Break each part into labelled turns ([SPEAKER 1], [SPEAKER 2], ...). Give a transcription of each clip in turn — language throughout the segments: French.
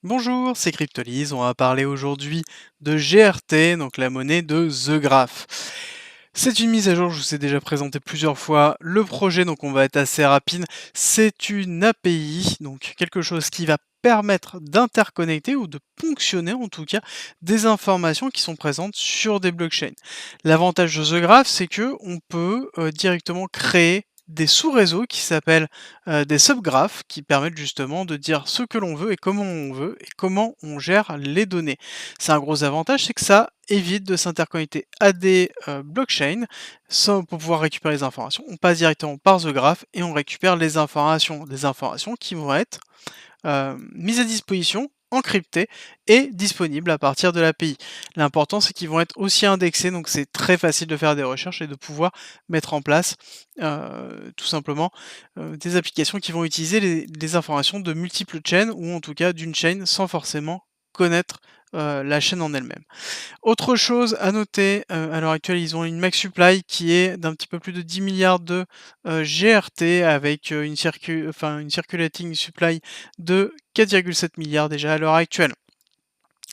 [SPEAKER 1] Bonjour, c'est Cryptolyse. On va parler aujourd'hui de GRT, donc la monnaie de The Graph. C'est une mise à jour, je vous ai déjà présenté plusieurs fois le projet, donc on va être assez rapide. C'est une API, donc quelque chose qui va permettre d'interconnecter ou de ponctionner en tout cas des informations qui sont présentes sur des blockchains. L'avantage de The Graph, c'est que on peut directement créer des sous-réseaux qui s'appellent des subgraphes qui permettent justement de dire ce que l'on veut et comment on gère les données. C'est un gros avantage, c'est que ça évite de s'interconnecter à des blockchains sans pour pouvoir récupérer les informations. On passe directement par The Graph et on récupère les informations, des informations qui vont être mises à disposition, encryptées et disponibles à partir de l'API. L'important, c'est qu'ils vont être aussi indexés, donc c'est très facile de faire des recherches et de pouvoir mettre en place tout simplement des applications qui vont utiliser les informations de multiples chaînes ou en tout cas d'une chaîne sans forcément connaître la chaîne en elle-même. Autre chose à noter, à l'heure actuelle, ils ont une max supply qui est d'un petit peu plus de 10 milliards de GRT avec une circulating supply de 4,7 milliards déjà à l'heure actuelle.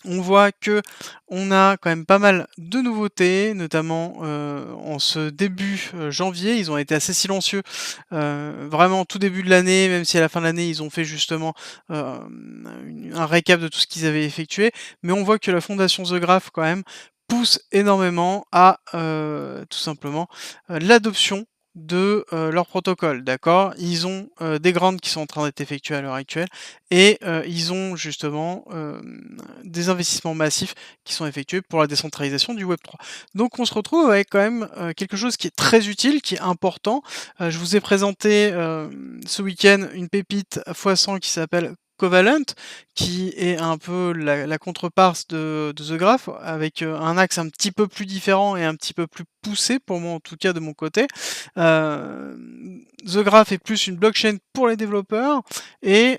[SPEAKER 1] On voit que on a quand même pas mal de nouveautés, notamment en ce début janvier. Ils ont été assez silencieux, vraiment tout début de l'année, même si à la fin de l'année ils ont fait justement un récap de tout ce qu'ils avaient effectué. Mais on voit que la fondation The Graph quand même pousse énormément à tout simplement l'adoption de leur protocole, d'accord? Ils ont des grandes qui sont en train d'être effectuées à l'heure actuelle et ils ont justement des investissements massifs qui sont effectués pour la décentralisation du Web3. Donc on se retrouve avec quand même quelque chose qui est très utile, qui est important. Je vous ai présenté ce week-end une pépite x100 qui s'appelle Covalent, qui est un peu la contreparts de The Graph, avec un axe un petit peu plus différent et un petit peu plus poussé, pour moi en tout cas de mon côté. Euh, The Graph est plus une blockchain pour les développeurs et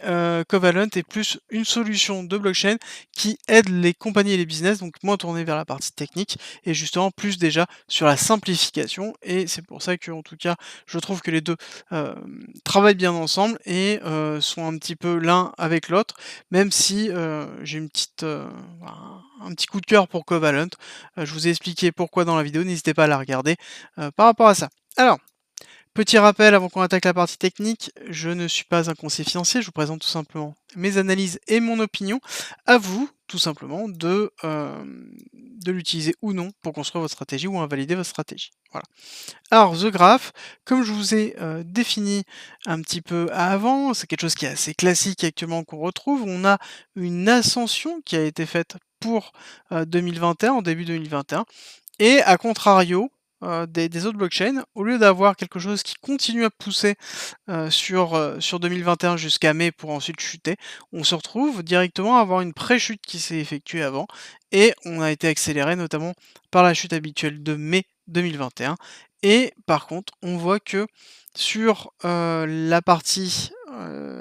[SPEAKER 1] Covalent est plus une solution de blockchain qui aide les compagnies et les business, donc moins tourné vers la partie technique et justement plus déjà sur la simplification. Et c'est pour ça que, en tout cas, je trouve que les deux travaillent bien ensemble et sont un petit peu l'un avec l'autre, même si j'ai une petite, un petit coup de cœur pour Covalent. Je vous ai expliqué pourquoi dans la vidéo, n'hésitez pas à la regarder par rapport à ça. Alors, petit rappel avant qu'on attaque la partie technique, je ne suis pas un conseiller financier, je vous présente tout simplement mes analyses et mon opinion. À vous, tout simplement, de l'utiliser ou non pour construire votre stratégie ou invalider votre stratégie. Voilà. Alors, The Graph, comme je vous ai défini un petit peu avant, c'est quelque chose qui est assez classique actuellement qu'on retrouve. On a une ascension qui a été faite pour 2021, en début 2021, et à contrario, des autres blockchains, au lieu d'avoir quelque chose qui continue à pousser, sur 2021 jusqu'à mai pour ensuite chuter, on se retrouve directement à avoir une pré-chute qui s'est effectuée avant et on a été accéléré notamment par la chute habituelle de mai 2021 et par contre, on voit que sur, la partie,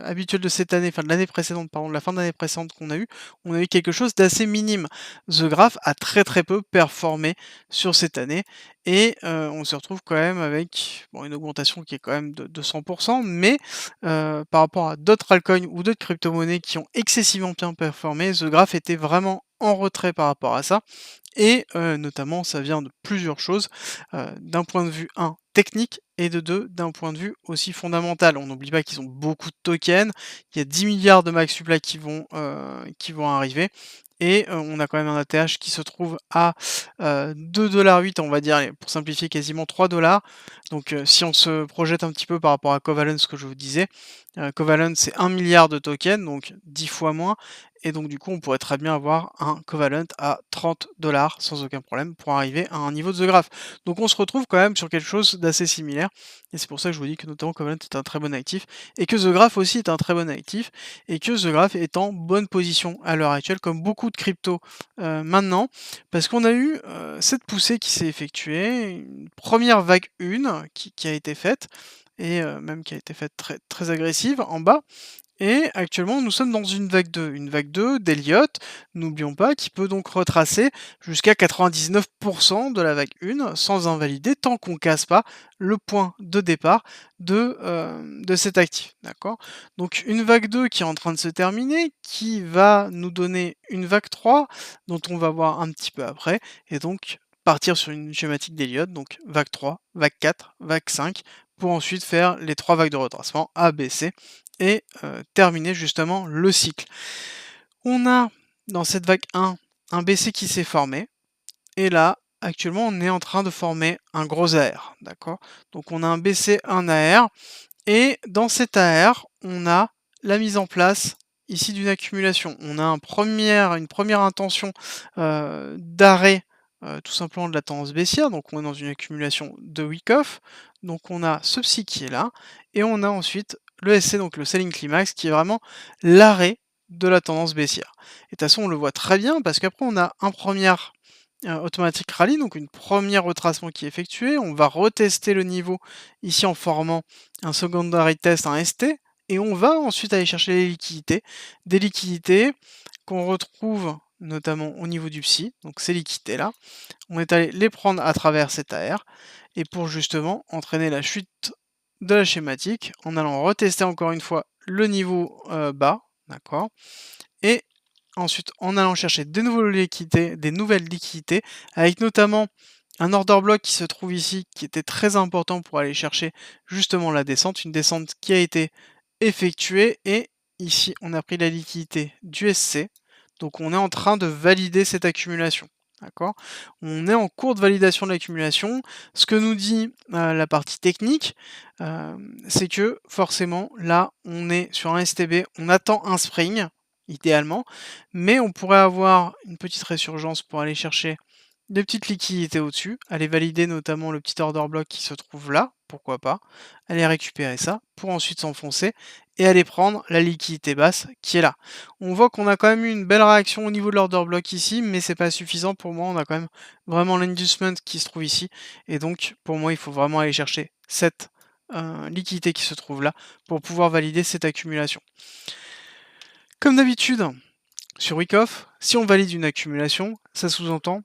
[SPEAKER 1] habituelle de cette année, enfin de l'année précédente, pardon, de la fin de l'année précédente qu'on a eu, on a eu quelque chose d'assez minime. The Graph a très, très peu performé sur cette année et on se retrouve quand même avec, bon, une augmentation qui est quand même de 100, mais par rapport à d'autres altcoins ou d'autres crypto-monnaies qui ont excessivement bien performé, The Graph était vraiment en retrait par rapport à ça et notamment ça vient de plusieurs choses, d'un point de vue un technique et de 2 d'un point de vue aussi fondamental. On n'oublie pas qu'ils ont beaucoup de tokens, il y a 10 milliards de max supply qui vont arriver et on a quand même un ATH qui se trouve à 2,8 $, on va dire, allez, pour simplifier quasiment 3 dollars. Donc si on se projette un petit peu par rapport à Covalent, ce que je vous disais, Covalent c'est 1 milliard de tokens, donc 10 fois moins et donc du coup, on pourrait très bien avoir un Covalent à 30 dollars sans aucun problème pour arriver à un niveau de The Graph. Donc on se retrouve quand même sur quelque chose d'assez similaire et c'est pour ça que je vous dis que notamment Covalent est un très bon actif et que The Graph aussi est un très bon actif et que The Graph est en bonne position à l'heure actuelle comme beaucoup de cryptos maintenant parce qu'on a eu cette poussée qui s'est effectuée, une première vague 1 qui a été faite et même qui a été faite très, très agressive en bas Et actuellement, nous sommes dans une vague 2 d'Elliott, n'oublions pas, qui peut donc retracer jusqu'à 99 de la vague 1 sans invalider tant qu'on casse pas le point de départ de cet actif, d'accord? Donc une vague 2 qui est en train de se terminer, qui va nous donner une vague 3 dont on va voir un petit peu après et donc partir sur une schématique d'Elliott, donc vague 3, vague 4, vague 5 pour ensuite faire les 3 vagues de retracement A, B, C et terminer justement le cycle. On a dans cette vague 1 un BC qui s'est formé et là actuellement on est en train de former un gros AR, d'accord? Donc on a un BC, un AR et dans cet AR on a la mise en place ici d'une accumulation. On a une première intention d'arrêt tout simplement de la tendance baissière, donc on est dans une accumulation de Wyckoff, donc on a ce psy qui est là, et on a ensuite le SC, donc le Selling Climax, qui est vraiment l'arrêt de la tendance baissière. Et de toute façon, on le voit très bien parce qu'après, on a un premier automatique rallye, donc une première retracement qui est effectué. On va retester le niveau ici en formant un secondary test, un ST, et on va ensuite aller chercher les liquidités, des liquidités qu'on retrouve notamment au niveau du psy, donc ces liquidités-là, on est allé les prendre à travers cet AR, et pour justement entraîner la chute de la schématique, en allant retester encore une fois le niveau bas, d'accord, et ensuite en allant chercher des nouvelles liquidités, avec notamment un order block qui se trouve ici, qui était très important pour aller chercher justement la descente, une descente qui a été effectuée, et ici on a pris la liquidité du SC, donc on est en train de valider cette accumulation. D'accord? On est en cours de validation de l'accumulation. Ce que nous dit la partie technique, c'est que forcément, là, on est sur un STB, on attend un spring, idéalement, mais on pourrait avoir une petite résurgence pour aller chercher des petites liquidités au-dessus, aller valider notamment le petit order block qui se trouve là, pourquoi pas, aller récupérer ça pour ensuite s'enfoncer et aller prendre la liquidité basse qui est là. On voit qu'on a quand même eu une belle réaction au niveau de l'order block ici, mais c'est pas suffisant pour moi, on a quand même vraiment l'inducement qui se trouve ici, et donc pour moi il faut vraiment aller chercher cette liquidité qui se trouve là pour pouvoir valider cette accumulation. Comme d'habitude, sur Wyckoff, si on valide une accumulation, ça sous-entend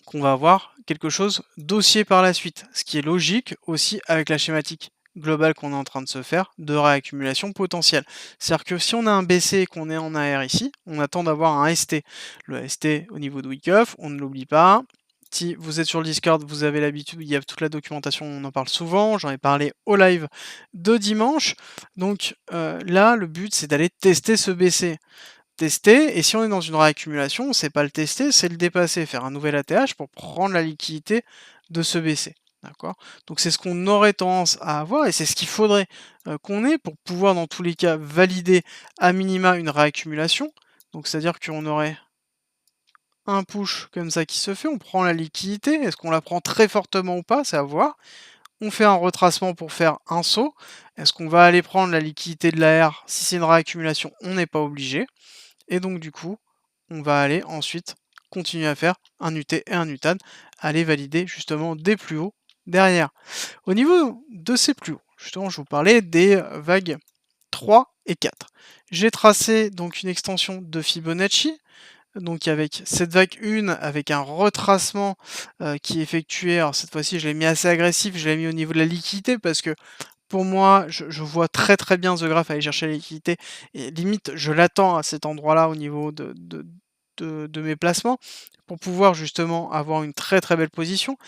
[SPEAKER 1] qu'on va avoir quelque chose d'haussier par la suite, ce qui est logique aussi avec la schématique globale qu'on est en train de se faire de réaccumulation potentielle. C'est-à-dire que si on a un BC et qu'on est en AR ici, on attend d'avoir un ST. Le ST au niveau de Wyckoff, on ne l'oublie pas. Si vous êtes sur le Discord, vous avez l'habitude, il y a toute la documentation, on en parle souvent, j'en ai parlé au live de dimanche. Donc là, le but c'est d'aller tester ce BC. Tester, et si on est dans une réaccumulation, c'est pas le tester, c'est le dépasser, faire un nouvel ATH pour prendre la liquidité de ce BC. D'accord? Donc c'est ce qu'on aurait tendance à avoir et c'est ce qu'il faudrait qu'on ait pour pouvoir dans tous les cas valider à minima une réaccumulation. Donc c'est-à-dire qu'on aurait un push comme ça qui se fait, on prend la liquidité, est-ce qu'on la prend très fortement ou pas, c'est à voir. On fait un retracement pour faire un saut. Est-ce qu'on va aller prendre la liquidité de l'AR? Si c'est une réaccumulation, on n'est pas obligé. Et donc du coup, on va aller ensuite continuer à faire un UT et un UTAN, aller valider justement des plus hauts derrière. Au niveau de ces plus hauts, justement, je vous parlais des vagues 3 et 4. J'ai tracé donc une extension de Fibonacci, donc avec cette vague 1, avec un retracement qui est effectué, alors cette fois-ci je l'ai mis assez agressif, je l'ai mis au niveau de la liquidité parce que pour moi, je vois très très bien The Graph aller chercher la liquidité et limite je l'attends à cet endroit-là au niveau de mes placements pour pouvoir justement avoir une très très belle position.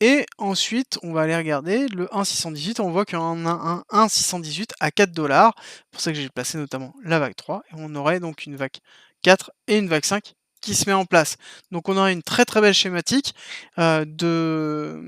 [SPEAKER 1] Et ensuite, on va aller regarder le 1,618, on voit qu'on a un 1,618 à 4 $. C'est pour ça que j'ai placé notamment la vague 3 et on aurait donc une vague 4 et une vague 5 qui se met en place. Donc on aurait une très très belle schématique de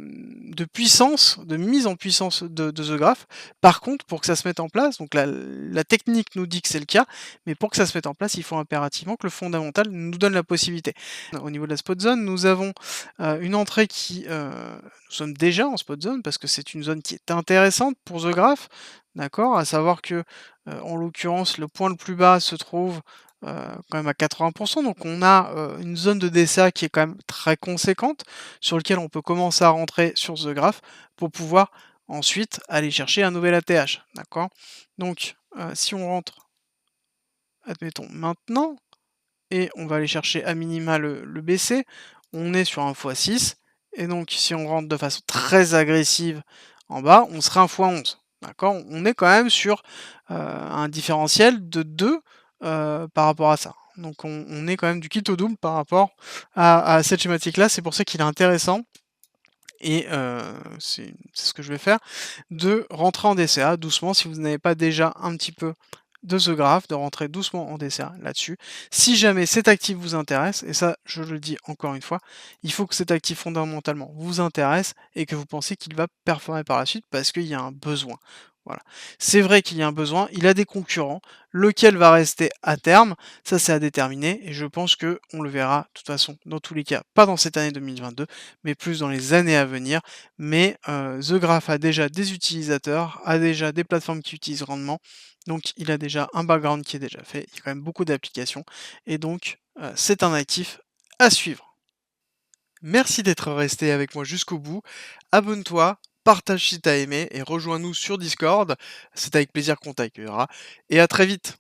[SPEAKER 1] puissance, de mise en puissance de The Graph. Par contre, pour que ça se mette en place, donc la technique nous dit que c'est le cas, mais pour que ça se mette en place, il faut impérativement que le fondamental nous donne la possibilité. Au niveau de la spot zone, nous avons une entrée qui, nous sommes déjà en spot zone parce que c'est une zone qui est intéressante pour The Graph, d'accord? À savoir que, en l'occurrence, le point le plus bas se trouve, quand même à 80, donc on a, une zone de DCA qui est quand même très conséquente, sur lequel on peut commencer à rentrer sur The Graph pour pouvoir ensuite aller chercher un nouvel ATH, d'accord? Donc, si on rentre admettons maintenant, et on va aller chercher à minima le BC, on est sur un x6 et donc si on rentre de façon très agressive en bas, on sera un x11. D'accord? On est quand même sur, un différentiel de 2 par rapport à ça. Donc on est quand même du kit au double par rapport à cette schématique-là. C'est pour ça qu'il est intéressant et c'est ce que je vais faire, de rentrer en DCA doucement si vous n'avez pas déjà un petit peu de ce graphe, de rentrer doucement en DCA là-dessus. Si jamais cet actif vous intéresse, et ça je le dis encore une fois, il faut que cet actif fondamentalement vous intéresse et que vous pensez qu'il va performer par la suite parce qu'il y a un besoin. Voilà. C'est vrai qu'il y a un besoin, il a des concurrents, lequel va rester à terme, ça c'est à déterminer et je pense que on le verra de toute façon dans tous les cas, pas dans cette année 2022, mais plus dans les années à venir. Mais The Graph a déjà des utilisateurs, a déjà des plateformes qui utilisent grandement, donc il a déjà un background qui est déjà fait, il y a quand même beaucoup d'applications et donc c'est un actif à suivre. Merci d'être resté avec moi jusqu'au bout. Abonne-toi, partage si t'as aimé et rejoins-nous sur Discord. C'est avec plaisir qu'on t'accueillera et à très vite.